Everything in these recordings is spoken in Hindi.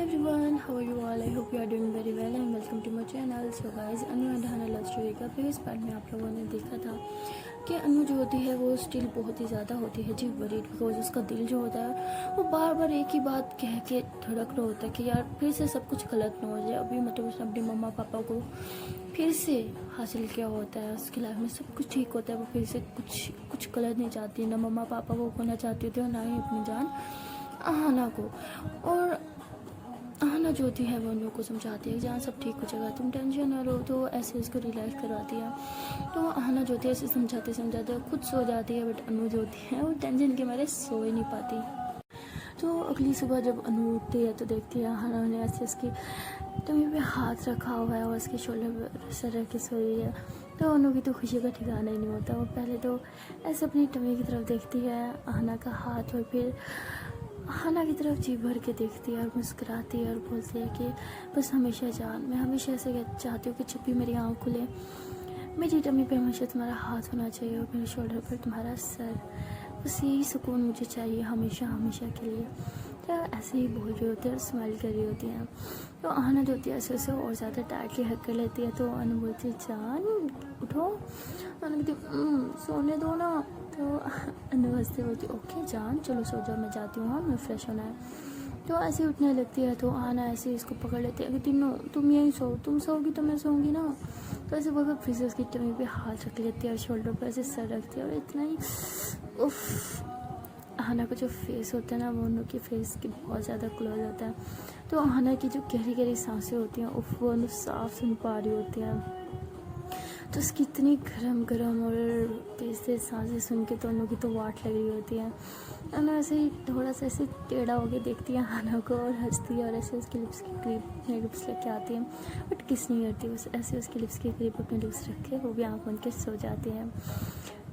everyone, how are you all? I hope you are doing very well and welcome to my channel. So guys, Anu and हना लव स्टोरी का प्रीवियस पार्ट में आप लोगों ने देखा था कि अनु जो होती है वो स्टिल बहुत ही ज़्यादा होती है जी वरीड, बिकॉज उसका दिल जो होता है वो बार बार एक ही बात कह के धड़क रहा होता है कि यार फिर से सब कुछ गलत ना हो जाए। अभी मतलब उसने अपने मम्मा पापा को फिर से हासिल किया होता है, उसकी लाइफ में सब कुछ ठीक होता है, वो फिर से कुछ गलत नहीं चाहती, ना मम्मा पापा को खोना चाहती होती है और ना ही अपनी जान आहना को। और आहना जो होती है वो अनु को समझाती है जहाँ सब ठीक हो जाएगा, तुम टेंशन ना लो, तो ऐसे उसको रिलैक्स करवाती है। तो आहना जो होती है ऐसे समझाते समझाते खुद सो जाती है, बट अनु जो होती है वो टेंशन के मारे सो ही नहीं पाती। तो अगली सुबह जब अनु उठती है तो देखती है आहना ने ऐसे उसकी टमी पे हाथ रखा हुआ है और उसके शोल्डर पर सर रख के सोई है। तो अनु की तो खुशी का ठिकाना ही नहीं होता। वो पहले तो ऐसे अपनी टमी की तरफ देखती है, आहना का हाथ, और फिर आहना की तरफ जी भर के देखती है और मुस्कुराती है और बोलती है कि बस हमेशा जान, मैं हमेशा ऐसे चाहती हूँ कि जब भी मेरी आँख खुले मेरी टमी पे हमेशा तुम्हारा हाथ होना चाहिए और मेरे शोल्डर पर तुम्हारा सर, बस यही सुकून मुझे चाहिए हमेशा हमेशा के लिए। तो ऐसे ही बोल रही होती है और स्माइल कर रही होती है। तो आहना जो होती है ऐसे उसे और ज़्यादा टाइटली हक कर लेती है। तो अनु बोलती है जान उठो, अनु कहती सोने दो ना। तो अनु हंसते बोलती ओके जान चलो सो जाओ, मैं जाती हूँ, हाँ मैं फ्रेश होना है। तो ऐसे उठने लगती है तो आहना ऐसे इसको पकड़ लेती है कि तुम यहीं सो, तुम सोओगी तो मैं सोऊंगी ना। तो ऐसे बोलकर फिर से उसकी टमी पे हाथ रख लेती है और शोल्डर पर ऐसे सर रखती है और इतना ही उफ, आहना का जो फेस होता है ना वो अनु के फेस के बहुत ज़्यादा क्लोज होता है। तो आहना की जो गहरी गहरी सांसें होती हैं उफ वो अनु साफ सुन पा रही होती है। तो उसकी इतनी गरम गरम और तेज तेज सांसें सुन के तो अनु की तो वाट लग रही होती है। अनु ऐसे ही थोड़ा सा ऐसे टेढ़ा होके देखती है आहना को और हंसती है और ऐसे उसके लिप्स के करीब लिप्स लेके आती है, बट किस नहीं करती, बस ऐसे उसके लिप्स के करीब अपने लिप्स रख के वो भी आँख बंद के सो जाती है।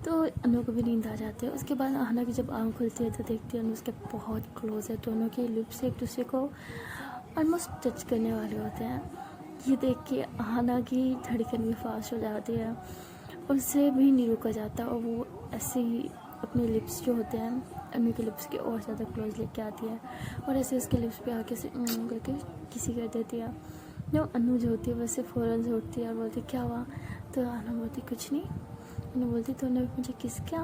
तो अनु को भी नींद आ जाती है। उसके बाद आहना की जब आँख खुलती है तो देखती है अनु उसके बहुत क्लोज है, तो अनु के लिप्स एक दूसरे को ऑलमोस्ट टच करने वाले होते हैं। ये देख के आहना की धड़कन भी फास्ट हो जाती है और उससे भी नहीं रुका जाता और वो ऐसे ही अपने लिप्स जो होते हैं अनु के लिप्स के और ज़्यादा क्लोज लेके आती है और ऐसे उसके लिप्स पे आके से करके किसी कर देती है। जो अनु जो होती है वैसे फ़ौरन से उठती है और बोलती क्या हुआ। तो आहना बोलती कुछ नहीं। अनु बोलती तूने मुझे किस किया।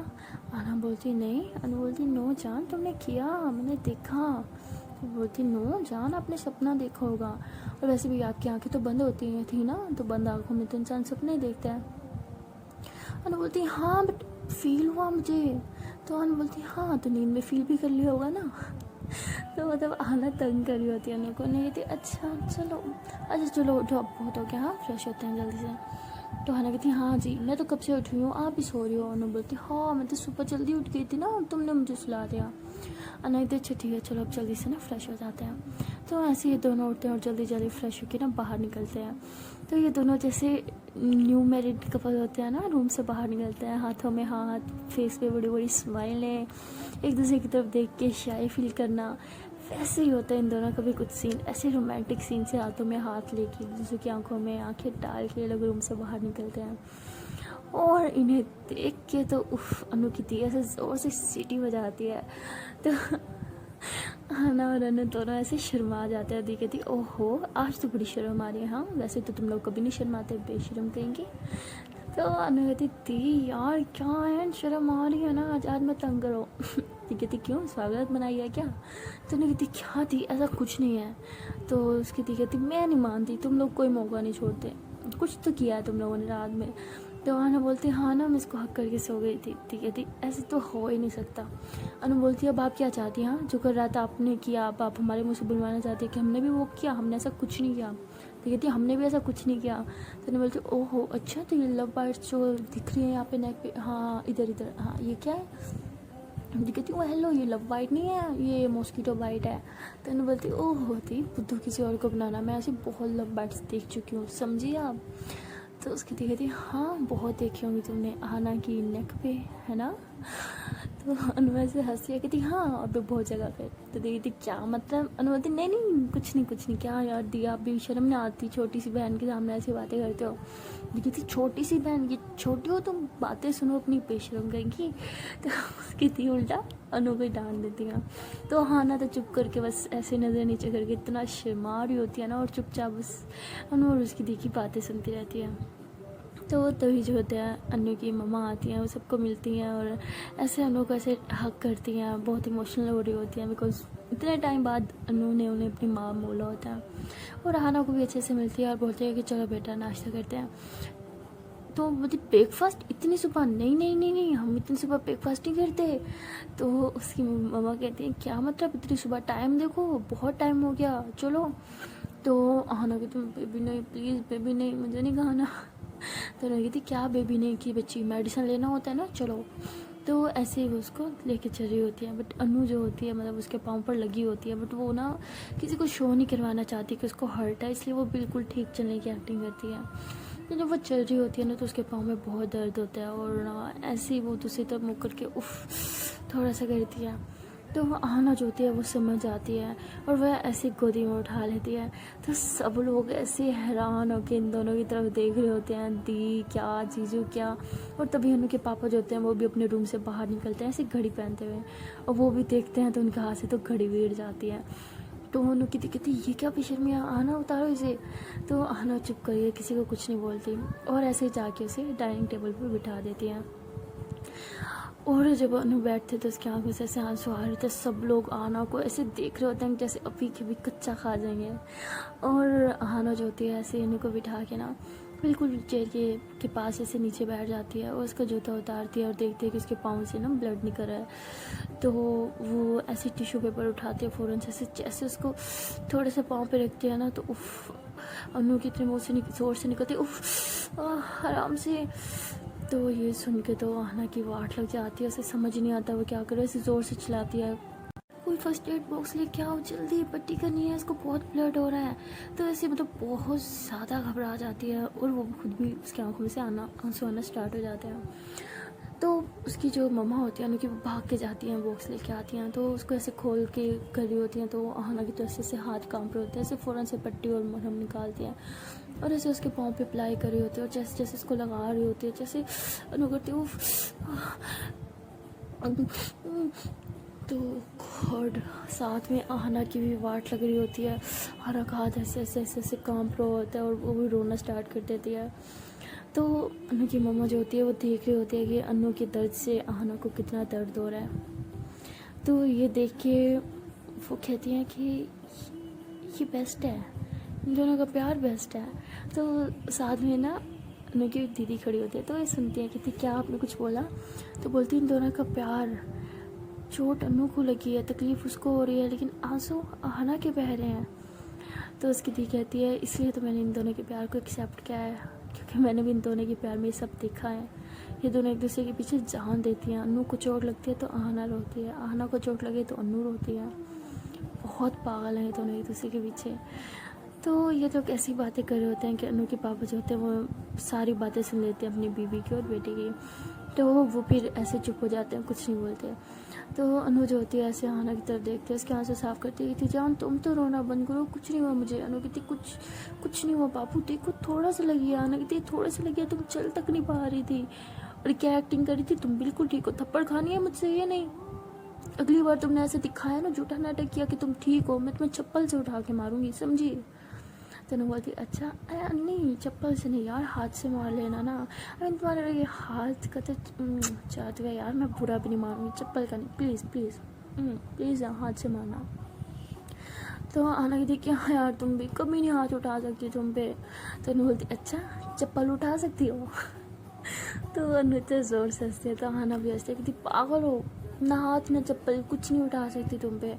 आहना बोलती नहीं। अनु बोलती नो जान तुमने किया, मैंने देखा। तो बोलती नो जान आपने सपना देखा होगा, और वैसे भी आपकी आंखें तो बंद होती हैं थी ना, तो बंद आंखों में तो इंसान सपने देखता है। अनु बोलती हाँ बट फील हुआ मुझे। तो अनु बोलती हाँ तो नींद में फील भी कर लिया होगा ना। तो मतलब आहना तंग कर रही होती है अनु को, नहीं कहती अच्छा चलो उठो अब बहुत हो गया, हाँ फ्रेश होते हैं जल्दी से। तो आहना कहती हाँ जी मैं तो कब से उठी हूँ, आप भी सो रही हो। अनु बोलती हाँ मैं तो सुबह जल्दी उठ गई थी ना, तुमने मुझे सुला दिया। अनु कहती अच्छा ठीक है चलो अब जल्दी से ना फ्रेश हो जाते हैं। तो ऐसे ये दोनों उठते हैं और जल्दी जल्दी फ्रेश होकर ना बाहर निकलते हैं। तो ये दोनों जैसे न्यू मैरिड कपल होते हैं ना, रूम से बाहर निकलते हैं, हाथों में हाथ, फेस पे बड़ी बड़ी स्माइलें, एक दूसरे की तरफ देख के शाय फील करना, वैसे ही होता है इन दोनों का भी कुछ सीन। ऐसे रोमांटिक सीन से हाथों में हाथ लेके एक दूसरे की आंखों में आंखें डाल के लोग रूम से बाहर निकलते हैं। और इन्हें देख के तो उफ अनु की दी ऐसे ज़ोर से सीटी बजाती है। तो आहना और अनु दोनों ऐसे शर्मा जाते हैं। दी कहती ओहो आज तो बड़ी शर्म आ रही है, हाँ वैसे तो तुम लोग कभी नहीं शर्माते, बेशर्म कहेंगे। तो अनु कहती दी यार क्या है शर्म आ रही है ना, आज मत तंग करो। दी कहती क्यों स्वागत बनाई है क्या। तो अनु कहती क्या दी ऐसा कुछ नहीं है। तो उसकी दी कहती मैं नहीं मानती, तुम लोग कोई मौका नहीं छोड़ते, कुछ तो किया है तुम लोगों ने रात में। तो आहना बोलती हाँ ना मैं इसको हक करके सो गई थी। ठीक है थी ऐसे तो हो ही नहीं सकता। अनु बोलती अब आप क्या चाहती हैं, हाँ जो कर रहा था आपने किया, अब आप हमारे मुँह से बुलवाना चाहती है कि हमने भी वो किया, हमने ऐसा कुछ नहीं किया। तो कहती हमने भी ऐसा कुछ नहीं किया। तो अनु बोलती ओहो अच्छा तो ये लव बाइट्स जो दिख रही है यहाँ पे नेक पे, हाँ इधर हाँ ये क्या है। मुझे कहती हूँ हेलो ये लव बाइट नहीं है, ये मॉस्किटो बाइट है। तो अनु बोलती ओह होती बुद्धू किसी और को बनाना, मैं ऐसे बहुत लव बाइट्स देख चुकी हूँ समझिए आप। तो उसकी दी कहती हाँ बहुत देखी होंगी तुमने आहना की नेक पे है ना। तो अनु ऐसे हंसी है, कहती हाँ और भी बहुत जगह पे। तो दीदी थी क्या मतलब, अनु बोलती नहीं नहीं कुछ नहीं कुछ नहीं, क्या यार दी आप भी शर्म नहीं आती, छोटी सी बहन के सामने ऐसी बातें करते हो। दीदी थी छोटी सी बहन, ये छोटी हो तुम बातें सुनो अपनी बेशरम कहेंगी। तो उसकी थी उल्टा अनु को डांट देती हैं। तो हाँ ना तो चुप करके बस ऐसे नज़र नीचे करके इतना शर्मा रही होती है ना, और चुपचाप बस अनु और उसकी दी की बातें सुनती रहती है। तो तभी जो होते हैं अनु की मम्मा आती हैं, वो सबको मिलती हैं और ऐसे अनु को ऐसे हक करती हैं, बहुत इमोशनल हो रही होती हैं बिकॉज इतने टाइम बाद अनु ने उन्हें अपनी माँ बोला होता है। और राहना को भी अच्छे से मिलती है और बोलती है कि चलो बेटा नाश्ता करते हैं। तो बोलती ब्रेकफास्ट इतनी सुबह, नहीं नहीं नहीं नहीं हम इतनी सुबह ब्रेकफास्ट नहीं करते। तो उसकी मम्मा कहती हैं क्या मतलब इतनी सुबह, टाइम देखो बहुत टाइम हो गया चलो। तो आना कि तुम बेबी नहीं प्लीज़ बेबी नहीं मुझे नहीं खाना। तो लगी थी क्या बेबी नहीं की बच्ची, मेडिसिन लेना होता है ना चलो। तो ऐसे ही वो उसको लेके चल रही होती है, बट अनु जो होती है मतलब उसके पाँव पर लगी होती है, बट वो ना किसी को शो नहीं करवाना चाहती कि उसको हर्ट है, इसलिए वो बिल्कुल ठीक चलने की एक्टिंग करती है। तो जब वो चल रही होती है ना तो उसके पाँव में बहुत दर्द होता है, और ना ऐसे ही वो दूसरी तरफ मुँह करके उफ थोड़ा सा करती है। तो आना जो होती है वो समझ आती है और वह ऐसी गोदी में उठा लेती है। तो सब लोग ऐसे हैरान होकर इन दोनों की तरफ देख रहे होते हैं, दी क्या जीजू क्या। और तभी उनके पापा जो होते हैं वो भी अपने रूम से बाहर निकलते हैं ऐसी घड़ी पहनते हुए, और वो भी देखते हैं तो उनके हाथ से तो घड़ी भी गिर जाती है। तो उन्होंने कहती ये क्या बेशर्मी, आना उतारो इसे। तो आना चुप करिए, किसी को कुछ नहीं बोलती, और ऐसे ही जाके उसे डाइनिंग टेबल पर बिठा देती हैं। और जब अनु बैठते तो उसकी आंखों से ऐसे आंसू आ रहे थे, सब लोग आना को ऐसे देख रहे होते हैं जैसे अभी के भी कच्चा खा जाएंगे। और आना जो होती है ऐसे अनु को बिठा के ना बिल्कुल चेयर के पास ऐसे नीचे बैठ जाती है, और उसका जूता उतारती है और देखती है कि उसके पाँव से ना ब्लड निकल रहा है। तो वो ऐसे टिश्यू पेपर उठाती है फ़ौरन से, जैसे उसको थोड़े से पाँव पे रखती है ना तो उफ अनु की इतने मुँह से जोर से निकलती उफ आराम से। तो ये सुन के तो आना की वाट लग जाती है, उसे समझ नहीं आता वो क्या करे, ऐसे ज़ोर से चिल्लाती है कोई फर्स्ट एड बॉक्स लेके आओ जल्दी, पट्टी करनी है, इसको बहुत ब्लड हो रहा है। तो ऐसे मतलब बहुत ज़्यादा घबरा जाती है, और वो खुद भी उसकी आंखों में से आंसू आना स्टार्ट हो जाते हैं। तो उसकी जो मम्मा होती है उनकी वो भाग के जाती हैं, बॉक्स लेके आती हैं, तो उसको ऐसे खोल के कर रही होती हैं। तो आना की तो ऐसे हाथ कांप रहे होते हैं, ऐसे फ़ौरन से पट्टी और मरहम निकालती हैं और ऐसे उसके पाँव पे अप्लाई कर रही होती है, और जैसे जैसे उसको लगा रही होती है जैसे अनु करती है तो गॉड साथ में आना की भी वाट लग रही होती है, हर एक हाथ ऐसे ऐसे ऐसे ऐसे कांप रहा होता है और वो भी रोना स्टार्ट कर देती है। तो अनु की मम्मा जो होती है वो देख रही होती है कि अनु के दर्द से आना को कितना दर्द हो रहा है। तो ये देख के वो कहती हैं कि ये बेस्ट है, इन दोनों का प्यार बेस्ट है। तो साथ में ना अनु की दीदी खड़ी होती है, तो ये सुनती है कहती क्या आपने कुछ बोला। तो बोलती इन दोनों का प्यार, चोट अनु को लगी है, तकलीफ़ उसको हो रही है, लेकिन आंसू आना के बह रहे हैं। तो उसकी दी कहती है इसलिए तो मैंने इन दोनों के प्यार को एक्सेप्ट किया है, क्योंकि मैंने भी इन दोनों के प्यार में ये सब देखा है। ये दोनों एक दूसरे के पीछे जान देती हैं, अनु को चोट लगती है तो आना रोती है, आना को चोट लगे तो अनु रोती है। बहुत पागल हैं ये दोनों एक दूसरे के पीछे। तो ये लोग ऐसी बातें कर रहे होते हैं कि अनु के पापा जो होते हैं वो सारी बातें सुन लेते हैं अपनी बीवी की और बेटे की। तो वो फिर ऐसे चुप हो जाते हैं, कुछ नहीं बोलते। तो अनु जो होती है ऐसे आना की तरफ देखते हैं, उसके आंसू साफ करती थी जान तुम तो रोना बंद करो, कुछ नहीं हुआ मुझे। अनु कहती कुछ नहीं हुआ बापू, देखो थोड़ा सा लगी है। आना कहती थोड़ा सा लगी है, तुम चल तक नहीं पा रही थी, और क्या एक्टिंग करी थी, तुम बिल्कुल ठीक हो। थप्पड़ खानी है मुझसे ये नहीं, अगली बार तुमने ऐसे दिखाया ना, झूठा नाटक किया कि तुम ठीक हो, मैं तुम्हें चप्पल से उठा के मारूंगी, समझी। तो अनु बोलती अच्छा नहीं चप्पल से नहीं यार, हाथ से मार लेना ना। अरे तुम्हारे ये हाथ का तो चाहते है यार, मैं बुरा भी नहीं मारूंगी, चप्पल का नहीं, प्लीज़ प्लीज़ प्लीज़ हाथ से मारना। तो आना की देखिए हाँ यार तुम भी कभी नहीं हाथ उठा सकती तुम पे। तो अनु बोलती अच्छा चप्पल उठा सकती हो। तो अनु तो ज़ोर से हंसती है, तो आना भी हंसती है कि पागल हो, ना हाथ ना चप्पल, कुछ नहीं उठा सकती तुम पे।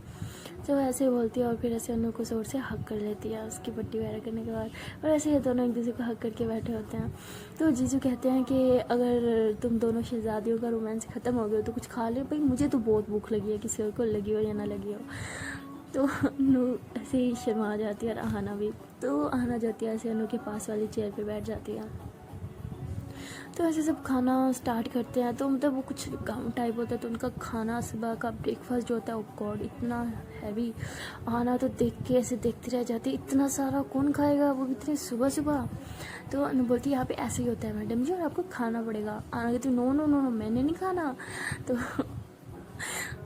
तो ऐसे बोलती है और फिर ऐसे अनु को जोर से हक कर लेती है उसकी पट्टी वगैरह करने के बाद, और ऐसे ये दोनों एक दूसरे को हक करके बैठे होते हैं। तो जीजू कहते हैं कि अगर तुम दोनों शहजादियों का रोमांस ख़त्म हो गया तो कुछ खा ले, भाई मुझे तो बहुत भूख लगी है, किसी और को लगी हो या ना लगी हो। तो अनु ऐसे ही शर्मा जाती है, और आना भी। तो आना जाती है ऐसे अनु के पास वाली चेयर पर बैठ जाती है। तो ऐसे सब खाना स्टार्ट करते हैं। तो मतलब वो कुछ गाँव टाइप होता है, तो उनका खाना सुबह का ब्रेकफास्ट जो होता है, वो गॉड इतना हैवी। आना तो देख के ऐसे देखते रह जाते, इतना सारा कौन खाएगा वो इतने सुबह सुबह। तो अनु बोलती यहाँ पे ऐसे ही होता है मैडम जी, और आपको खाना पड़ेगा। आना कहती नो नो नो नो, मैंने नहीं खाना। तो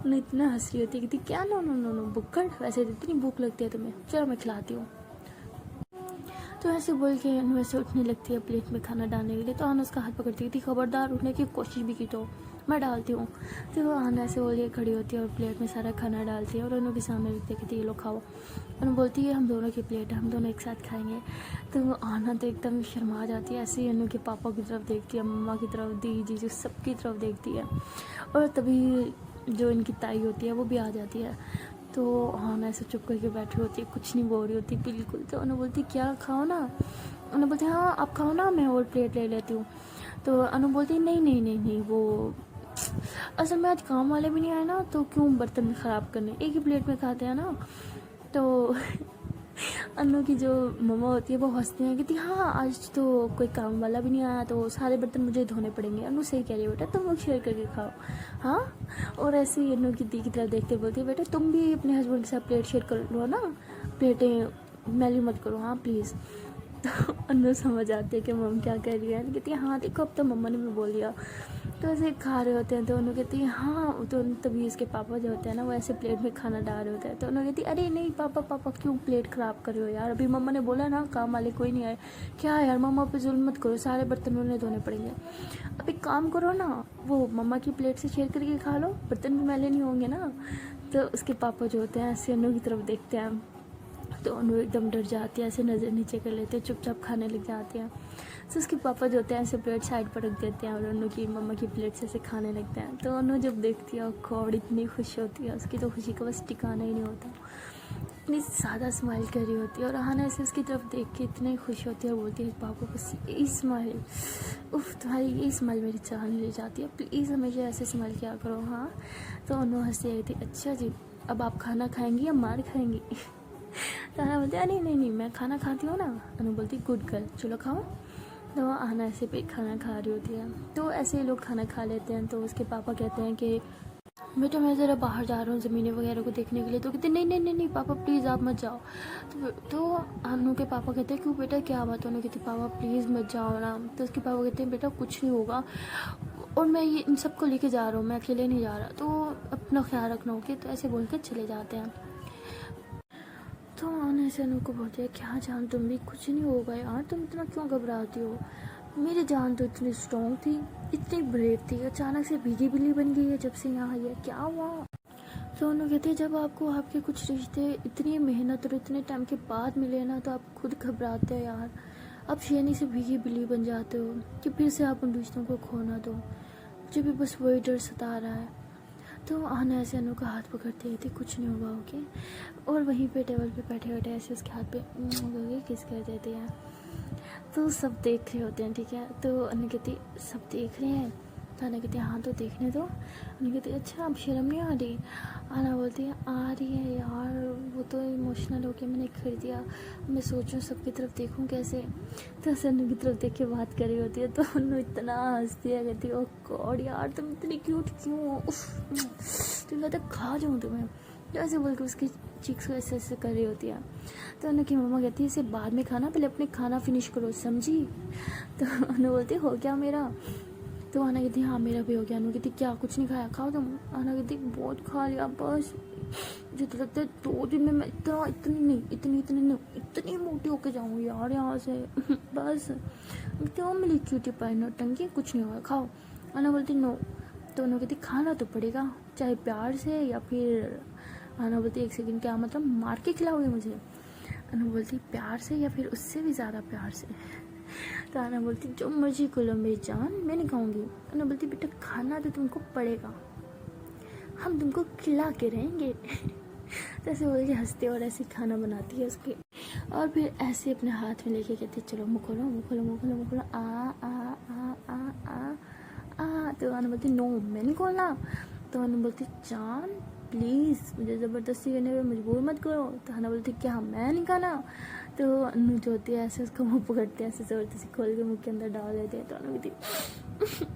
उन्हें इतना हंस रही होती है, कहती क्या नो नो नो नो बुक्कड़, वैसे इतनी भूख लगती है तुम्हें, चलो मैं खिलाती हूँ। तो ऐसे बोल के अनु ऐसे उठने लगती है प्लेट में खाना डालने के लिए। तो आना उसका हाथ पकड़ती थी, खबरदार उठने की कोशिश भी की तो मैं डालती हूँ। तो वो आना ऐसे बोल के खड़ी होती है और प्लेट में सारा खाना डालती है और अनु के सामने रखती है, कहती ये लो खाओ। अनु बोलती है हम दोनों की प्लेट है, हम दोनों एक साथ खाएंगे। तो वो आना तो एकदम शर्मा जाती है, ऐसे ही अनु के पापा की तरफ देखती है, मम्मा की तरफ, दी जीजू सबकी तरफ देखती है। और तभी जो इनकी ताई होती है वो भी आ जाती है। तो हाँ ऐसे चुप करके बैठी होती है, कुछ नहीं बोल रही होती बिल्कुल। तो अनु बोलती क्या खाओ ना, अनु बोलती हाँ आप खाओ ना, मैं और प्लेट ले लेती हूँ। तो अनु बोलती नहीं नहीं नहीं नहीं, वो असल में आज काम वाले भी नहीं आए ना, तो क्यों बर्तन ख़राब करने, एक ही प्लेट में खाते हैं ना। तो अनु की जो मम्मा होती है वो हंसती हैं, कहती हाँ आज तो कोई काम वाला भी नहीं आया, तो सारे बर्तन मुझे धोने पड़ेंगे। अनु सही कह रही है बेटा, तुम लोग शेयर करके खाओ। हाँ, और ऐसे ही अनु की दी की तरफ देखते बोलती है बेटा तुम भी अपने हस्बैंड के साथ प्लेट शेयर कर लो ना, प्लेटें मैली मत करो हाँ प्लीज़। तो अनु समझ आती है कि मम्मा क्या कह रही है, कहती है हाँ देखो अब तो मम्मा ने भी बोल दिया। तो ऐसे खा रहे होते हैं, तो अनु कहती है हाँ। तो तभी उसके पापा जो होते हैं ना वो ऐसे प्लेट में खाना डाल रहे होते हैं। तो अनु कहती है अरे नहीं पापा पापा क्यों प्लेट ख़राब कर रहे हो यार, अभी मम्मा ने बोला ना काम वाले कोई नहीं आए। क्या यार मम्मा पे जुल्म मत करो, सारे बर्तन उन्हें धोने पड़ेंगे। अब एक काम करो ना, वो मम्मा की प्लेट से शेयर करके खा लो, बर्तन भी मैले नहीं होंगे ना। तो उसके पापा जो होते हैं ऐसे अनु की तरफ देखते हैं, तो अनु एकदम डर जाती है, ऐसे नज़र नीचे कर लेते हैं, चुपचाप खाने लग जाते हैं। तो उसके पापा जो होते हैं ऐसे प्लेट साइड पर रख देते हैं और अनु की मम्मा की प्लेट से ऐसे खाने लगते हैं। तो अनु जब देखती है गॉड इतनी खुश होती है, उसकी तो खुशी का बस ठिकाना ही नहीं होता, इतनी ज़्यादा स्माइल कर रही होती है। और आना ऐसे उसकी तरफ देख के इतनी खुश होती है और बोलती है पापा बस यही स्माइल, उफ तुम्हारी यही स्माइल मेरी जान ले जाती है, प्लीज़ हमेशा ऐसे स्माइल किया करो। हाँ, तो अनु हंसी आई थी, अच्छा जी अब आप खाना खाएंगी या मार खाएंगी। तो आना बोलती है नहीं नहीं नहीं मैं खाना खाती हूँ ना। अनु बोलती गुड गर्ल चलो खाओ। तो आना ऐसे पे खाना खा रही होती है। तो ऐसे ही लोग खाना खा लेते हैं। तो उसके पापा कहते हैं कि बेटा मैं ज़रा बाहर जा रहा हूँ ज़मीनें वगैरह को देखने के लिए। तो कहते नहीं नहीं नहीं नहीं पापा प्लीज़ आप मत जाओ। तो अनु के पापा कहते हैं क्यों बेटा क्या बात है। अनु कहती पापा प्लीज़ मत जाओ ना। तो उसके पापा कहते हैं बेटा कुछ नहीं होगा और मैं ये इन सबको लेके जा रहा हूँ, मैं अकेले नहीं जा रहा, तो अपना ख्याल रखना ओके। तो ऐसे बोल के चले जाते हैं। तो आना ऐसे अनु को बोलती है क्या जान तुम भी, कुछ नहीं होगा यार, तुम इतना क्यों घबराती हो, मेरी जान तो इतनी स्ट्रॉन्ग थी, इतनी ब्रेव थी, अचानक से भीगी बिल्ली बन गई है जब से यहाँ आई है, क्या हुआ। तो अनु कहते हैं जब आपको आपके कुछ रिश्ते इतनी मेहनत और इतने टाइम के बाद मिले ना, तो आप खुद घबराते हो यार, आप शेरनी से भीगी बिल्ली बन जाते हो कि फिर से आप उन रिश्तों को खो ना दो, मुझे भी बस वही डर सता रहा है। तो आना ऐसे अनु का हाथ पकड़ते थी, कुछ नहीं होगा ओके। और वहीं पे टेबल पे बैठे बैठे ऐसे उसके हाथ पे किस कर देते हैं। तो सब देख रहे होते हैं ठीक है। तो अनु कहती सब देख रहे हैं। तो आना कहती है हाँ तो देखने दो। अनु कहती है अच्छा अब शर्म नहीं आ रही। आना बोलती है आ रही है यार, वो तो इमोशनल हो के मैंने कर दिया, मैं सोचूं सबकी तरफ देखूं कैसे। तो ऐसे अनु की तरफ देख के बात कर रही होती है। तो अनु इतना हंसती है, कहती है ओ गॉड यार तुम इतनी क्यूट क्यों हो, तुम कहते खा जाऊँ तुम्हें। तो ऐसे बोल के उसकी चीक्स को ऐसे ऐसे कर रही होती है। तो अनु की मम्मा कहती है इसे बाद में खाना, पहले अपने खाना फिनिश करो समझी। तो अनु बोलती हो गया मेरा। तो आना कहती हाँ मेरा भी हो गया। अनु कहती क्या कुछ नहीं खाया, खाओ तुम। आना कहती बहुत खा लिया बस, मुझे तो लगता है 2 दिन में मैं इतनी मोटी होके जाऊँ यार यहाँ से। बस क्यों मिली क्यूटी पाई नौटंकी, कुछ नहीं होगा खाओ। आना बोलती नो। तो अनु कहती खाना तो पड़ेगा चाहे प्यार से या फिर, आना बोलती 1 सेकंड क्या मतलब मार के खिलाओगे मुझे। अनु बोलती प्यार से या फिर उससे भी ज़्यादा प्यार से। तो आना बोलती जो मर्जी को लो मेरी जान, मैं नहीं खाऊंगी। अनु बोलती बेटा खाना तो तुमको पड़ेगा, हम तुमको खिला के रहेंगे। तो ऐसे बोल के हंसते और ऐसे खाना बनाती है उसके, और फिर ऐसे अपने हाथ में लेके कहती चलो मुँह खोलो मुँह खोलो मुँह खोलो मुँह खोलो आ आ आ आ आ आ। तो अनु बोलती नो मैं नहीं खोलना। तो अनु बोलती जान प्लीज़ मुझे ज़बरदस्ती करने पे मजबूर मत करो। तो अना बोलती क्या मैं नहीं खाना। तो अनु जो होती है ऐसे उसका मुँह पकड़ते हैं, ऐसे ज़बरदस्ती खोल के मुँह के अंदर डाल देते हैं। तो अनु कहती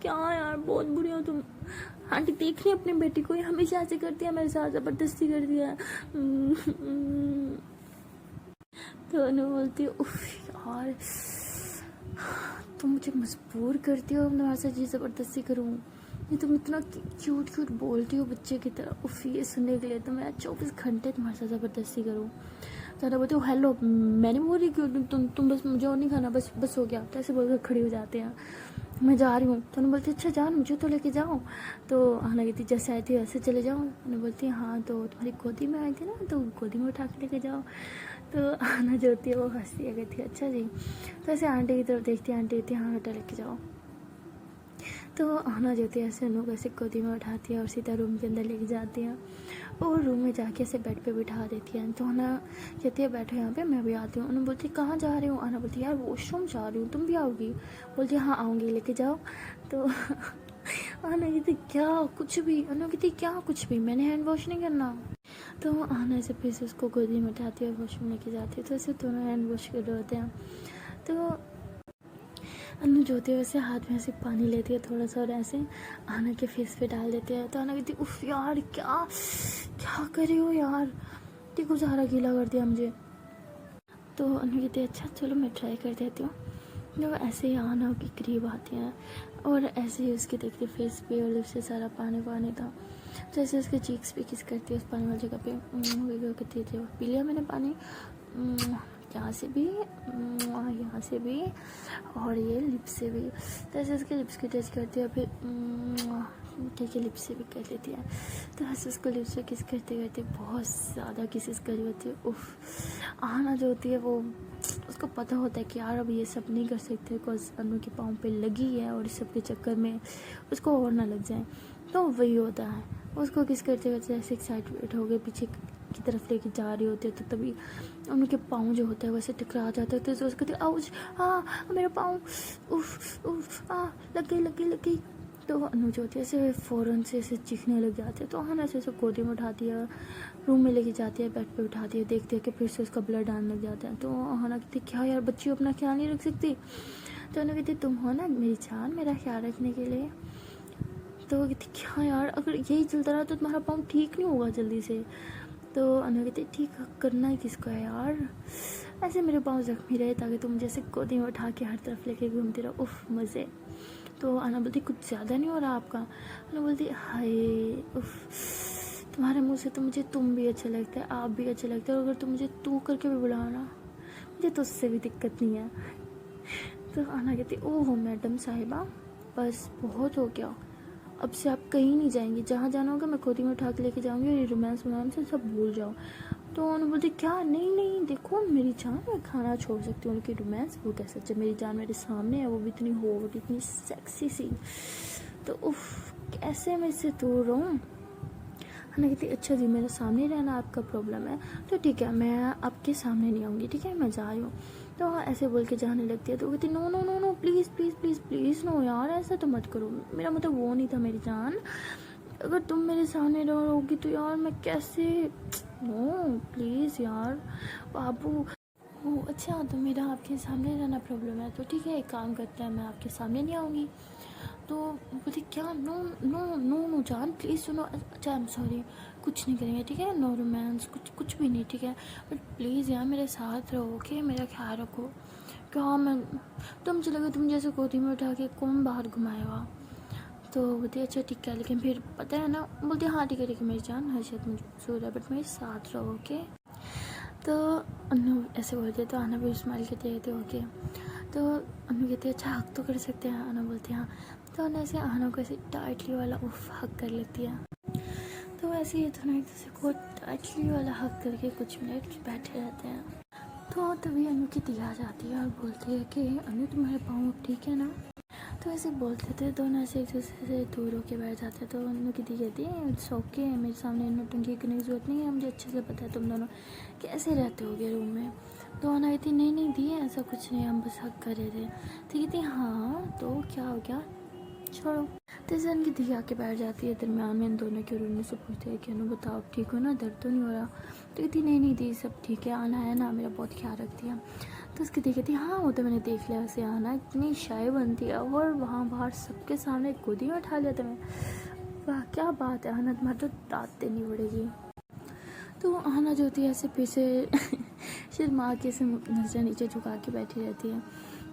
क्या यार बहुत बुरी हो तुम, आंटी देख रही अपनी बेटी को, ये हमेशा ऐसे करती है मेरे साथ, ज़बरदस्ती कर दिया है। तो अनु बोलती है उफ यार तुम मुझे मजबूर करती हो तुम्हारे साथ ये ज़बरदस्ती करूँ, ये तुम इतना क्यूट क्यूट बोलती हो बच्चे की तरह, उफ ये सुनने के लिए तो मैं 24 घंटे तुम्हारे साथ ज़बरदस्ती करूँ। तो अनु बोलती हूँ हेलो मैंने बोल रही क्यों तुम बस मुझे और नहीं खाना, बस हो गया। तो ऐसे बोलकर खड़ी हो जाते हैं, मैं जा रही हूँ। तो उन्हें बोलती अच्छा जान मुझे तो लेके जाओ। तो आना कहती जैसे आई थी वैसे चले जाओ। उन्हें बोलती हाँ तो तुम्हारी गोदी में आई थी ना, तो गोदी में उठा के लेके जाओ। तो आना जो होती है वो हंसती है, कहती है अच्छा जी। तो ऐसे आंटी की तरफ देखती है, आंटी कहती है हाँ बेटा लेके जाओ। तो आना जो होती है ऐसे अनु को ऐसे गोदी में उठाती है और सीधा रूम के अंदर लेके जाती है और रूम में जाके ऐसे बेड पे बिठा देती है। तो आना कहती है बैठो यहाँ पे मैं भी आती हूँ। उन्होंने बोलती कहाँ जा रही हूँ। आना बोलती यार वॉशरूम जा रही हूँ, तुम भी आओगी। बोलती हाँ आऊँगी, लेके जाओ। तो आना कहती क्या कुछ भी, अनु कहती क्या कुछ भी, मैंने हैंड वॉश नहीं करना। तो आना ऐसे फिर से उसको गोदी में उठाती है, वॉशरूम लेके जाती है। तो ऐसे दोनों हैंड वॉश कर रहे होते हैं। तो अनु जो होती है वैसे हाथ में ऐसे पानी लेती है थोड़ा सा और ऐसे आना के फेस पे डाल देते हैं। तो आना कहती उफ यार क्या क्या कर रही हो यार, देखो सारा गीला कर दिया मुझे। तो अनु कहती है अच्छा चलो मैं ट्राई कर देती हूँ। जब ऐसे ही आना के करीब आती हैं और ऐसे ही उसके देखती फेस पे और लिप से सारा पानी पानी था। तो ऐसे उसके चीक्स पे किस करती है उस पानी वाली जगह पे, कहती थी पी लिया मैंने पानी, यहाँ से भी यहाँ से भी और ये लिप्स से भी। तो ऐसे उसके लिप्स की टच करती है, फिर ठीक है लिप्स से भी कर लेती है। तो ऐसे उसको लिप्स से किस करते करते बहुत ज़्यादा किसेस करी होती है। उफ आना जो होती है वो उसको पता होता है कि यार अब ये सब नहीं कर सकते बिकॉज अनु के पाँव पे लगी है और इस सब के चक्कर में उसको और ना लग जाए। तो वही होता है, उसको किस करते करते ऐसे एक्साइटेड हो गए पीछे की तरफ लेके जा रही होती है। तो तभी उनके पाँव जो होता है वैसे टकरा जाता है। तो उसको कहती आउच मेरा पाँव, उफ उफ लग गई। तो अनु जो होती है ऐसे फ़ौरन से ऐसे चीखने लग जाते हैं। तो हाँ ऐसे गोदी में उठाती है, रूम में लेके जाती है, बेड पे उठाती है, देखती है कि फिर से उसका ब्लड आने लग जाता है। तो हाना कहती क्या यार बच्ची अपना ख्याल नहीं रख सकती। तो अनु कहती तुम हो ना मेरी जान मेरा ख्याल रखने के लिए। तो वो कहती क्या यार अगर यही चलता रहा तो तुम्हारा पाँव ठीक नहीं होगा जल्दी से। तो अनु कहती ठीक करना ही किसको है यार, ऐसे मेरे पाँव जख्मी रहे ताकि तुम जैसे गोदी में उठा के हर तरफ लेके घूमती रहो, उफ मज़े। तो आना बोलती कुछ ज़्यादा नहीं हो रहा आपका। आना बोलती हाय उफ तुम्हारे मुंह से तो मुझे तुम भी अच्छा लगता है, आप भी अच्छे लगते हो, और अगर तुम मुझे तू करके भी बुलाना मुझे तो उससे भी दिक्कत नहीं है। तो आना कहती ओह मैडम साहिबा बस बहुत हो गया, अब से आप कहीं नहीं जाएंगी, जहाँ जाना होगा मैं गोदी में उठा के लेके जाऊँगी और ये रोमांस से सब भूल जाओ। तो उन्होंने बोलती क्या नहीं देखो मेरी जान मैं खाना छोड़ सकती हूँ, उनकी रोमांस वो कैसे अच्छा मेरी जान मेरे सामने है, वो भी इतनी हॉट इतनी सेक्सी सी, तो उफ कैसे मैं इससे दूर रहूँ। हना कहती अच्छा जी मेरे सामने रहना आपका प्रॉब्लम है, तो ठीक है मैं आपके सामने नहीं आऊँगी, ठीक है मैं जा रही हूँ। तो ऐसे बोल के जाने लगती है। तो कहती no no no no please please please please no यार ऐसा तो मत करो, मेरा मतलब वो नहीं था मेरी जान, अगर तुम मेरे सामने रहोगी तो यार मैं कैसे, नो प्लीज़ यार बाबू। ओ अच्छा तो मेरा आपके सामने रहना प्रॉब्लम है, तो ठीक है एक काम करता है मैं आपके सामने नहीं आऊँगी। तो बोलती क्या नो नो नो नो जान प्लीज़ सुनो, अच्छा आई एम सॉरी कुछ नहीं करेंगे ठीक है, नो रोमांस कुछ भी नहीं ठीक है, बट प्लीज़ यार मेरे साथ रहो ओके, मेरा ख्याल रखो। क्या मैं तुम चले गए, तुम जैसे गोदी में उठा के कौन बाहर घुमाएगा। तो बोलती अच्छा ठीक है लेकिन फिर पता है ना, बोलती हाँ ठीक है मेरी जान हर्षद मुझे बट मेरे साथ रहो ओके। तो अनु ऐसे बोलते तो आना भी स्माइल करते रहते ओके। तो अनु कहती है अच्छा हक तो कर सकते हैं, आना बोलती है हाँ। तो अनु ऐसे आना को ऐसे टाइटली वाला उफ हक कर लेती है। तो ऐसे ही दोनों एक दूसरे को टाइटली वाला हक करके कुछ मिनट बैठे रहते हैं। तो तभी अनु की दी आ जाती है और बोलती है कि अनु तुम्हारे पाँव अब ठीक है ना। तो ऐसे बोलते थे दोनों ऐसे एक दूसरे से दूर होके बैठ जाते। तो उन्होंने की दी कहती है इट्स ओके मेरे सामने नौटंकी करने की जरूरत नहीं है, मुझे अच्छे से पता है तुम दोनों कैसे रहते होगे रूम में। तो आना कहती नहीं दी ऐसा कुछ नहीं, हम बस हक कर रहे थे। तो कहती हाँ तो क्या हो गया, छोड़ो। तो जैसे उनकी दी आके बैठ जाती है दरम्यान में इन दोनों के, और उनसे पूछते हैं कि अनु बताओ ठीक हो ना, दर्द तो नहीं हो रहा? तो कहती नहीं नहीं दी सब ठीक है, आना है ना, मेरा बहुत ख्याल रखती है। तो उसकी दी कहती हाँ वो तो मैंने देख लिया, वैसे आना इतनी शाय बनती है, और वहाँ बाहर सबके सामने गोदी में उठा लिया तुम्हें, वाह क्या बात है आना, तुम्हारी तो दाँत देनी पड़ेगी। तो आना जो होती है ऐसे पीछे शर्मा के से नजर नीचे झुका के बैठी रहती है।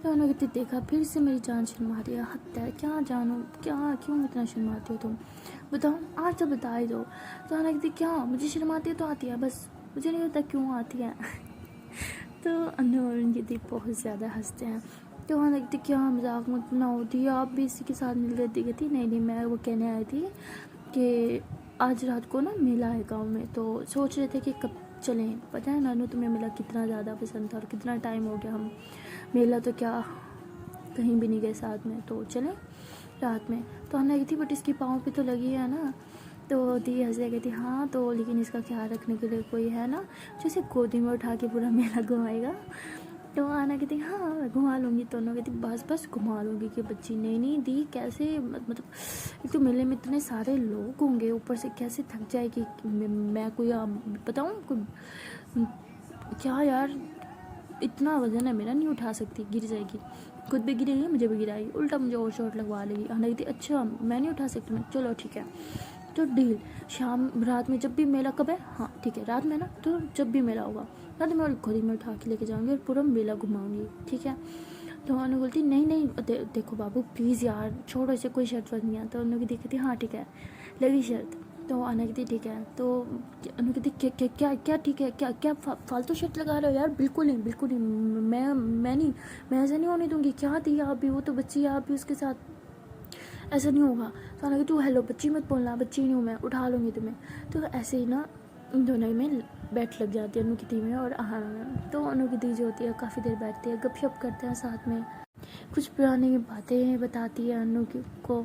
तो उन्होंने कहती देखा फिर से मेरी जान शर्मा रही है, हद है, क्या जानू क्या, क्यों इतना शर्माती हो तुम, बताओ आज तो बता ही दो। तो आना कहती क्या मुझे शर्माती है तो आती है, बस मुझे नहीं पता क्यों आती है। तो अनु और उनकी दी बहुत ज़्यादा हंसते हैं। तो वहाँ लगती क्या मजाक मत ना होती, आप भी इसी के साथ मिल रही थी? कहती नहीं नहीं मैं वो कहने आई थी कि आज रात को ना मेला है गाँव में, तो सोच रहे थे कि कब चलें। पता है नानू तुम्हें मेला कितना ज़्यादा पसंद था, और कितना टाइम हो गया हम मेला तो क्या कहीं भी नहीं गए साथ में, तो चलें रात में। तो हम लगी थी बट इसकी पाँव पे तो लगी है ना। तो दी हंसे कहती हाँ तो लेकिन इसका ख्याल रखने के लिए कोई है ना जो इसे गोदी में उठा के पूरा मेला घुमाएगा? तो आना कहती हाँ घुमा लूँगी। तो उन्होंने कहती बस बस घुमा लूँगी कि बच्ची नहीं नहीं दी कैसे, मतलब एक तो मेले में इतने सारे लोग होंगे, ऊपर से कैसे थक जाएगी, मैं कोई बताऊँ क्या यार, इतना वजन है मेरा, नहीं उठा सकती, गिर जाएगी, खुद भी गिरेगी मुझे भी गिराएगी, उल्टा मुझे और चोट लगवा लेगी। आना कहती अच्छा मैं नहीं उठा सकती, मैं चलो ठीक है। तो डील शाम रात में जब भी मेला कब है, हाँ ठीक है रात में ना, तो जब भी मेला होगा रात में मैं खुद ही में उठा के लेके जाऊँगी और पूरा मेला घुमाऊँगी, ठीक है। तो उन्होंने बोलती नहीं नहीं देखो बाबू प्लीज़ यार छोड़ो इसे, कोई शर्त वर्त नहीं है। तो उन्होंने देखी थी हाँ ठीक है लगी शर्त। तो आना कहती ठीक है। तो उन्होंने कहती क्या क्या क्या क्या ठीक है, क्या क्या फालतू शर्त लगा रहे हो यार, बिल्कुल नहीं बिल्कुल नहीं, मैं ऐसा नहीं होने दूँगी, क्या थी आप भी, वो तो बच्ची है आप भी उसके साथ, ऐसा नहीं होगा। तो आना तू हेलो बच्ची मत बोलना, बच्ची नहीं हूँ मैं, उठा लूँगी तुम्हें। तो ऐसे ही ना इन दोनों में बैठ लग जाती है अनु की दी में और आहाना में। तो अनु की दी जो होती है काफ़ी देर बैठती है, गपशप करते हैं साथ में, कुछ पुरानी बातें बताती है अनु को,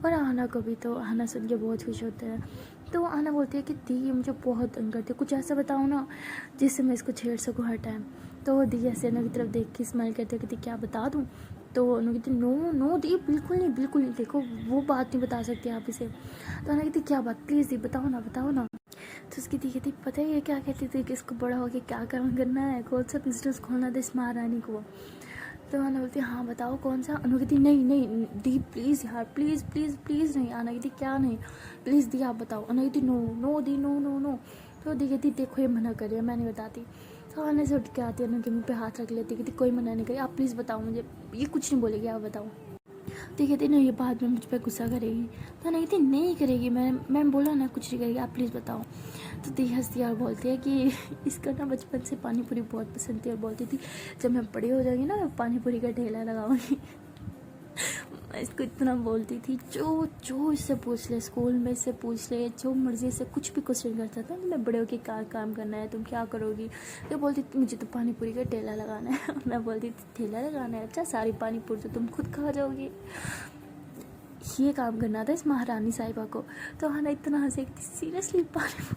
और आहाना को भी। तो आहाना सुन के बहुत खुश होते हैं। तो आहाना बोलती है कि दी मुझे बहुत तंग करती है, कुछ ऐसा बताओ ना जिससे मैं इसको छेड़ सकूँ हर टाइम। तो दी ऐसे अनु की तरफ देख के स्माइल करती है कि क्या बता दूँ। तो अनु कहती नो नो दी बिल्कुल नहीं बिल्कुल नहीं, देखो वो बात नहीं बता सकती आप इसे। तो अनु कहती क्या बात, प्लीज़ दी बताओ ना बताओ ना। तो उसकी दी कहती पता है ये क्या कहती थी कि इसको बड़ा होकर क्या काम करना है, कौन सा बिजनेस खोलना था इस महारानी को। तो आना बोलती हाँ बताओ कौन सा। अनु कहती नहीं नहीं दी प्लीज़ यार प्लीज़ प्लीज़ प्लीज़ नहीं। आना कहती क्या नहीं, प्लीज़ दी आप बताओ। अनु कहती नो नो दी नो नो नो। तो दी कहती देखो ये मना कर रही है मैं नहीं बताती। तो आने से उठ के आती है अनु के मुँह पे हाथ रख लेती, कहती कोई मना नहीं करी, आप प्लीज़ बताओ मुझे, ये कुछ नहीं बोलेगी आप बताओ। तो कहती नहीं ये बाद में मुझ पर गुस्सा करेगी। तो नहीं कहती नहीं करेगी, मैं बोला ना कुछ नहीं करेगी, आप प्लीज़ बताओ। तो दी हंसती और बोलती है कि इसका ना बचपन से पानी पूरी बहुत पसंद थी, और बोलती थी जब मैं बड़ी हो जाऊँगी ना मैं पानी पूरी का ठेला लगाऊंगी। मैं इसको इतना बोलती थी, जो इससे पूछ ले, स्कूल में इससे पूछ ले, जो मर्जी से कुछ भी क्वेश्चन करता था कि मैं बड़े होकर क्या काम करना है, तुम क्या करोगी। तो बोलती थी मुझे तो पानी पूरी का ठेला लगाना है। मैं बोलती थी ठेला लगाना है, अच्छा सारी पानी पूरी तो तुम खुद खा जाओगी। ये काम करना था इस महारानी साहिबा को। तो हाँ इतना हंसे सीरियसली पानी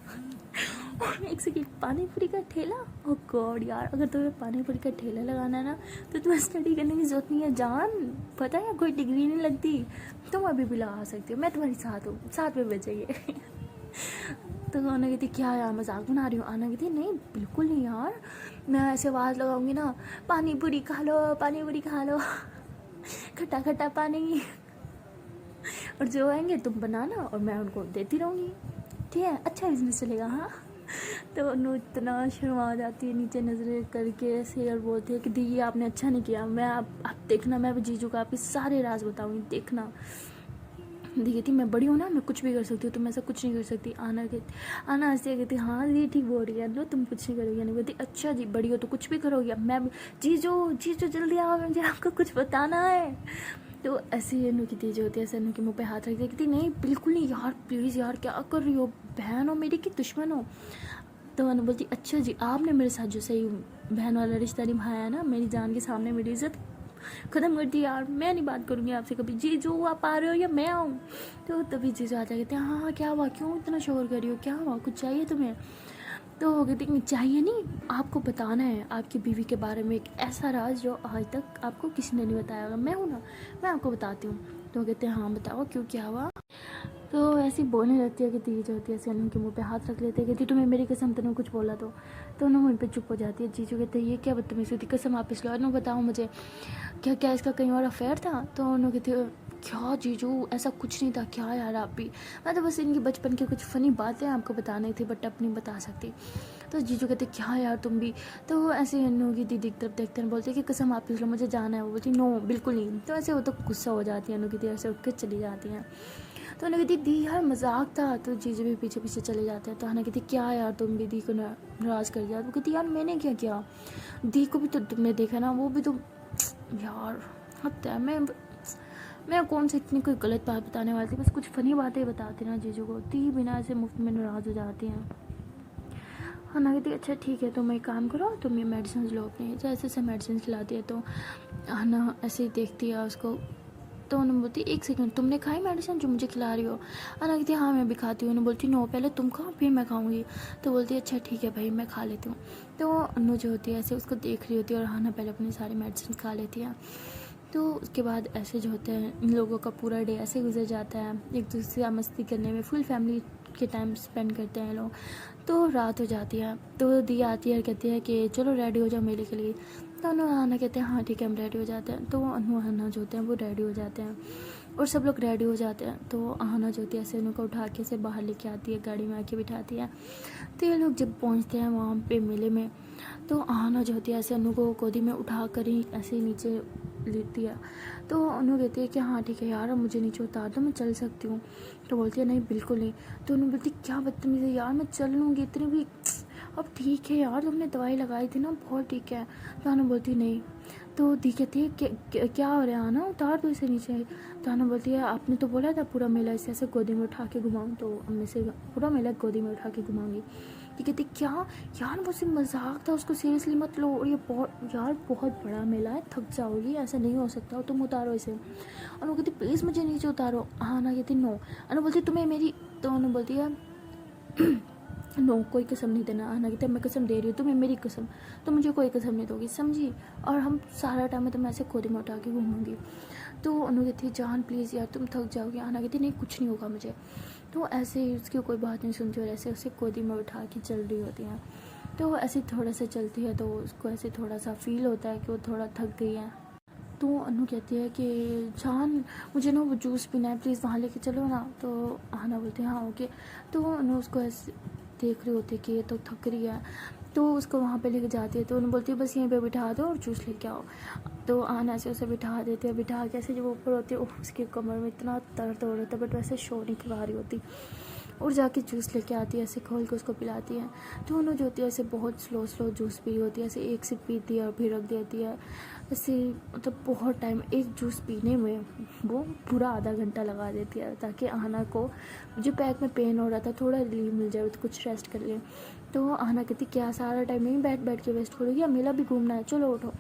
और एक सेकेंड पानी पूरी का ठेला, ओह गॉड यार, अगर तुम्हें पानी पूरी का ठेला लगाना है ना तो तुम्हें स्टडी करने की जरूरत नहीं है जान, पता है कोई डिग्री नहीं लगती, तुम अभी भी लगा सकती हो, मैं तुम्हारी साथ हूँ, साथ में बचेंगे। तो आना कहती क्या यार मजाक बना रही हूँ। आना कहती नहीं बिल्कुल नहीं यार, मैं ऐसे आवाज़ लगाऊंगी ना पानी पूरी खा लो पानी पूरी खा लो, खट्टा खट्टा पानी, और जो आएंगे तुम बनाना और मैं उनको देती रहूँगी, ठीक है अच्छा बिजनेस चलेगा। हाँ तो अनु इतना शर्मा जाती है नीचे नजरें करके ऐसे, और बोलती है कि दी आपने अच्छा नहीं किया, मैं आप देखना मैं जीजू का आपके सारे राज बताऊंगी देखना। दी कहती मैं बड़ी हूँ ना, मैं कुछ भी कर सकती हूँ, तुम ऐसा कुछ नहीं कर सकती। आना हंसती कहती हाँ दी ठीक बोल रही है नो तुम कुछ नहीं करोगी। नहीं कहती अच्छा जी बड़ी हो तो कुछ भी करोगी, मैं जीजू जल्दी आओ मुझे आपको कुछ बताना है। तो ऐसे ही अनु की दी जो होती है ऐसे अनु के मुँह पे हाथ रख कहती नहीं बिल्कुल नहीं यार प्लीज़ यार क्या कर रही हो, बहन हो मेरी कि दुश्मन हो। तो अनु बोलती अच्छा जी आपने मेरे साथ जो सही बहन वाला रिश्ता निभाया है ना, मेरी जान के सामने मेरी इज्जत ख़त्म कर दी यार, मैं नहीं बात करूँगी आपसे कभी, जीजू आप आ रहे हो या मैं आऊँ। तो तभी जीजू आ जाते हैं हाँ हाँ क्या हुआ, क्यों इतना शोर कर रही हो, क्या हुआ, कुछ चाहिए तुम्हें। तो वो कहती चाहिए नहीं, आपको बताना है आपकी बीवी के बारे में एक ऐसा राज जो आज तक आपको किसी ने नहीं बताया होगा, मैं हूँ ना मैं आपको बताती हूँ। तो वो कहते हैं हाँ बताओ क्यों, क्या हुआ। तो ऐसी बोलने लगती है कि दी जो होती है ऐसे अनु के मुंह पे हाथ रख लेते हैं, कहती तुम्हें मेरी कसम, तूने कुछ बोला तो अनु वहीं पे चुप हो जाती है। जीजू कहते हैं ये क्या बदतमीज़ी होती, कसम वापस लो, अनु बताओ मुझे क्या क्या इसका कहीं और अफेयर था। तो अनु कहती है क्या जीजू ऐसा कुछ नहीं था, क्या यार आप भी, मैं तो बस इनकी बचपन की कुछ फ़नी बातें आपको बतानी थी बट अब नहीं बता सकती। तो जीजू कहते क्या यार तुम भी। तो ऐसे अनु की दीदी की तरफ देखते हैं, बोलते कि कसम वापस लो, मुझे जाना है। वो बोलती नो बिल्कुल नहीं। तो ऐसे वो तो गुस्सा हो जाती है, अनु की दीदी से उठ के चली जाती हैं। तो अनु कहती दी यार मजाक था। तो जीजू भी पीछे पीछे चले जाते हैं। तो अनु कहती क्या यार तुम भी दी को नाराज़ कर दिया। वो कहती यार मैंने क्या किया, दी को भी तो तुमने देखा ना, वो भी तो यार हद है। मैं कौन सी इतनी कोई गलत बात बताने वाली थी, बस कुछ फ़नी बातें बताती ना जीजू को। दी बिना ऐसे मुफ्त में नाराज़ हो जाती हैं। हाँ ना कहती अच्छा ठीक है तुम एक काम करो, तुम ये मेडिसिन लो अपनी। तो ऐसे ऐसे मेडिसिन खिलाती है। तो ना ऐसे ही देखती है उसको। तो उन्होंने बोलती एक सेकंड तुमने खाई मेडिसिन जो मुझे खिला रही हो। अना कहती हाँ मैं भी खाती हूँ। उन्होंने बोलती नो पहले तुम खाओ फिर मैं खाऊंगी। तो बोलती है अच्छा ठीक है भाई मैं खा लेती हूँ। तो अनु जो होती है ऐसे उसको देख रही होती है और हाना पहले अपनी सारी मेडिसिन खा लेती है। तो उसके बाद ऐसे जो होते हैं इन लोगों का पूरा डे ऐसे गुजर जाता है, एक दूसरे से मस्ती करने में, फुल फैमिली के टाइम स्पेंड करते हैं लोग। तो रात हो जाती है। तो दी आती है, कहती है कि चलो रेडी हो जाओ मेले के लिए। तो अनु आना कहते हैं हाँ ठीक है हम रेडी हो जाते हैं। तो अनु आना जो होते हैं वो रेडी हो जाते हैं और सब लोग रेडी हो जाते हैं। तो आना जो होती है ऐसे अनु को उठा के से बाहर लेके आती है, गाड़ी में आके बिठाती है। तो ये लोग जब पहुँचते हैं वहाँ पे मेले में, तो आना जो होती है ऐसे अनु को गोदी में उठा कर ही ऐसे ही नीचे लेती है। तो अनु कहती है कि हाँ ठीक है यार अब मुझे नीचे उतार दो, मैं चल सकती हूँ। तो बोलती है नहीं बिल्कुल नहीं। तो अनु बोलती क्या बदतमीज़ी है यार, मैं चल लूँगी इतनी भी, अब ठीक है यार तुमने दवाई लगाई थी ना बहुत ठीक है। तो अनु बोलती नहीं। तो दी कहती है क्या हो रहा है आना, उतार दो इसे नीचे। तो अनु बोलती है आपने तो बोला था पूरा मेला इसे ऐसे गोदी में उठा के घुमाऊँ, तो अब मैं से पूरा मेला गोदी में उठा के घुमाऊँगी। ये कहती क्या यार मुझसे मजाक था, उसको सीरियसली मत लो, और ये बहुत बड़ा मेला है, थक जाओगी, ऐसा नहीं हो सकता, तुम उतारो इसे। और वो कहती प्लीज़ मुझे नीचे उतारो। हाँ ना कहती नो। अनु बोलती तुम्हें मेरी, तो अनु बोलती है नो कोई कसम नहीं देना। आना कहते मैं कसम दे रही हूँ तुम्हें मेरी कसम, तो मुझे कोई कसम नहीं दोगी समझी, और हम सारा टाइम में तुम्हें ऐसे गोदी में उठा के घूमूंगी। तो अनु कहती जान प्लीज़ यार तुम थक जाओगी। आना कहती नहीं कुछ नहीं होगा मुझे। तो ऐसे ही उसकी कोई बात नहीं सुनती और ऐसे उसे गोदी में उठा के चल रही होती हैं। तो ऐसे थोड़ा सा चलती है तो उसको ऐसे थोड़ा सा फील होता है कि वो थोड़ा थक गई है। तो अनु कहती है कि जान मुझे ना वो जूस पीना है, प्लीज़ वहाँ लेके चलो ना। तो आना बोलते हैं हाँ ओके। तो अनु उसको ऐसे देख रही होती है कि ये तो थक रही है, तो उसको वहाँ पे लेके जाती है। तो उन्हें बोलती है बस यहीं पे बिठा दो और जूस लेके आओ। तो आना से उसे बिठा देते हैं, बिठा के ऐसे जब ऊपर होती है उसके कमर में इतना दर्द हो रहा था बट वैसे शो नहीं करवा रही होती, और जाके जूस लेके आती है, ऐसे खोल के उसको पिलाती है। तो उन्होंने जो होती है ऐसे बहुत स्लो जूस पी होती है, ऐसे एक सिप पीती है और फिर रख देती है। ऐसे मतलब बहुत टाइम एक जूस पीने में वो पूरा आधा घंटा लगा देती है ताकि आना को जो पैक में पेन हो रहा था थोड़ा रिलीफ मिल जाए, तो कुछ रेस्ट कर ले। तो आना कहती क्या सारा टाइम नहीं बैठ के वेस्ट करोगी, अब मेला भी घूमना है चलो उठो।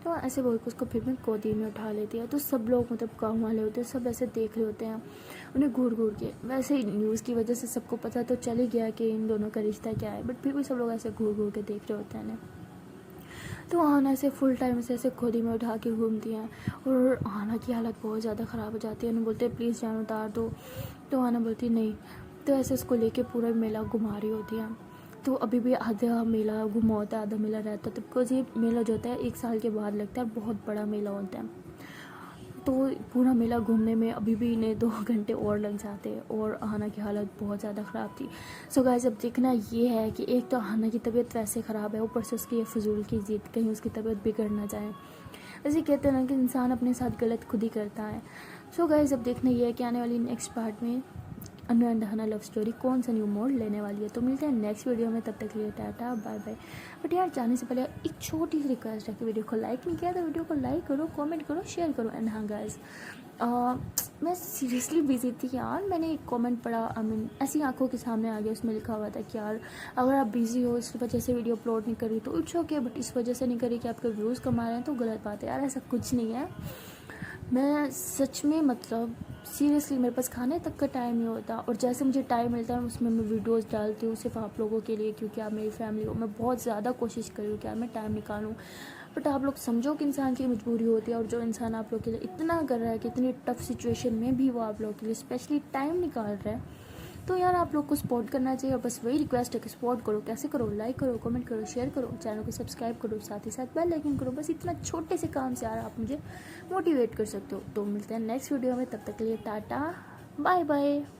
तो ऐसे बोल के उसको फिर मैं गोदी में उठा लेती है। तो सब लोग मतलब गाँव वाले होते हैं सब ऐसे देख रहे होते हैं उन्हें घूर के। वैसे न्यूज़ की वजह से सबको पता तो चल ही गया कि इन दोनों का रिश्ता क्या है, बट फिर भी सब लोग ऐसे घूर के देख रहे होते हैं। तो आना ऐसे फुल टाइम से ऐसे गोदी में उठा के घूमती हैं और आना की हालत बहुत ज़्यादा ख़राब हो जाती है। उन्हें बोलते हैं प्लीज़ जान उतार दो। तो आना बोलती नहीं। तो ऐसे उसको लेके पूरा मेला घुमा रही होती हैं। तो अभी भी आधा मेला घुमा होता है, आधा मेला रहता है, तो बिकॉज ये मेला जो होता है 1 साल के बाद लगता है, बहुत बड़ा मेला होता है। तो पूरा मेला घूमने में अभी भी इन्हें 2 घंटे और लग जाते हैं और आना की हालत बहुत ज़्यादा ख़राब थी। सो गाइस अब देखना ये है कि एक तो आना की तबीयत वैसे ख़राब है, ऊपर से उसकी ये फजूल की जिद, कहीं उसकी तबीयत बिगड़ ना जाए। ऐसे कहते हैं ना कि इंसान अपने साथ गलत खुद ही करता है। सो गाइस अब देखना ये है कि आने वाली नेक्स्ट पार्ट में अनु एंड हना लव स्टोरी कौन सा न्यू मोड लेने वाली है। तो मिलते हैं नेक्स्ट वीडियो में, तब तक के लिए टाटा बाय बाय। बट यार जाने से पहले एक छोटी सी रिक्वेस्ट है कि वीडियो को लाइक नहीं किया तो वीडियो को लाइक करो, कमेंट करो, शेयर करो। एंड हाँ गाइस मैं सीरियसली बिजी थी यार, मैंने एक कमेंट पढ़ा, आई मीन ऐसी आंखों के सामने आ गया, उसमें लिखा हुआ था कि यार अगर आप बिजी हो इस वजह से वीडियो अपलोड नहीं करी तो इट्स ओके, बट इस वजह से नहीं करी कि आपके व्यूज़ कमा रहे हैं तो गलत बात है यार, ऐसा कुछ नहीं है। मैं सच में मतलब सीरियसली मेरे पास खाने तक का टाइम नहीं होता, और जैसे मुझे टाइम मिलता है उसमें मैं वीडियोस डालती हूँ सिर्फ आप लोगों के लिए, क्योंकि आप मेरी फैमिली हो। मैं बहुत ज़्यादा कोशिश कर रही हूँ कि यार मैं टाइम निकालूँ, बट आप लोग समझो कि इंसान की मजबूरी होती है, और जो इंसान आप लोग के लिए इतना कर रहा है कि इतनी टफ सिचुएशन में भी वो आप लोग के लिए स्पेशली टाइम निकाल रहा है, तो यार आप लोग को सपोर्ट करना चाहिए। और बस वही रिक्वेस्ट है कि सपोर्ट करो। कैसे करो? लाइक करो, कमेंट करो, शेयर करो, चैनल को सब्सक्राइब करो, साथ ही साथ बेल आइकन करो। बस इतना छोटे से काम से यार आप मुझे मोटिवेट कर सकते हो। तो मिलते हैं नेक्स्ट वीडियो में, तब तक के लिए टाटा बाय बाय।